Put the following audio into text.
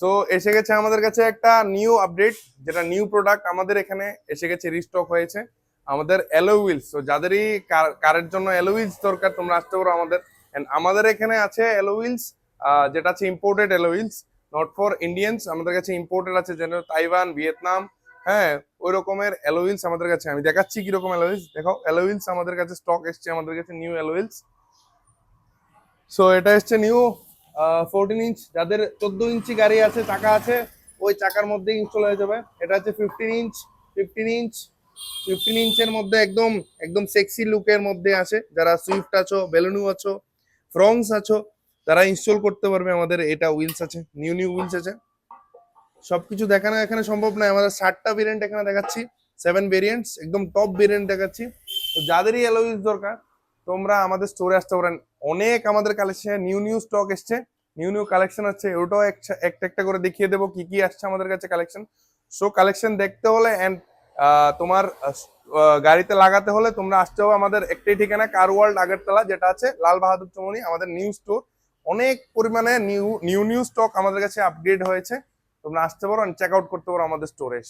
So এসে গেছে আমাদের কাছে একটা নিউ আপডেট, যেটা নিউ প্রোডাক্ট আমাদের এখানে এসে গেছে, রিস্টক হয়েছে আমাদের অ্যালয় হুইলস। তো যাদেরই কারের জন্য অ্যালয় হুইলস দরকার তোমরা আসতে পারো আমাদের। And আমাদের এখানে আছে অ্যালয় হুইলস, যেটা আছে imported alloy wheels, not for Indians. আমাদের কাছে ইম্পোর্টেড আছে, যেন তাইওয়ান, ভিয়েতনাম, হ্যাঁ, ওই রকমের অ্যালয় হুইলস আমাদের কাছে। আমি দেখাচ্ছি কিরকম অ্যালয় হুইলস। দেখো, অ্যালয় হুইলস আমাদের কাছে স্টক এসছে, আমাদের কাছে নিউ অ্যালয় হুইলস। সো এটা এসছে নিউ 14 ইঞ্চ। যাদের 14 ইঞ্চি গাড়ি আছে, চাকা আছে, ওই চাকার মধ্যে ইনস্টল হয়ে যাবে। এটা হচ্ছে 15 ইঞ্চ। 15 ইঞ্চ, 15 ইঞ্চের মধ্যে একদম একদম সেক্সি লুকের মধ্যে আছে। যারা সুইফট আছো, বেলুনু আছো, ফ্রংস আছো, তারা ইনস্টল করতে পারবে আমাদের। এটা হুইলস আছে, নিউ নিউ হুইলস আছে। সবকিছু দেখানো এখানে সম্ভব নয়, আমাদের 60টা ভেরিয়েন্ট এখানে দেখাচ্ছি, 7 ভেরিয়েন্টস, একদম টপ ভেরিয়েন্ট দেখাচ্ছি। তো যাদেরই অ্যালয় দরকার তোমরা আমাদের স্টোরে আসতে পারেন। অনেক আমাদের কালেকশন, নিউ নিউ স্টক এসছে, নিউ নিউ কালেকশন আছে। ওটাও একটা একটা করে দেখিয়ে দেবো কি কি আসছে আমাদের কাছে কালেকশন। সো কালেকশন দেখতে হলে এন্ড তোমার গাড়িতে লাগাতে হলে তোমরা আসতে হবে আমাদের একটাই ঠিকানা, কার ওয়ার্ল্ড আগরতলা, যেটা আছে লাল বাহাদুর চৌমনি, আমাদের নিউ স্টোর। অনেক পরিমাণে নিউ নিউ নিউ স্টক আমাদের কাছে আপগ্রেড হয়েছে। তোমরা আসতে পারো, চেক আউট করতে পারো আমাদের স্টোরে।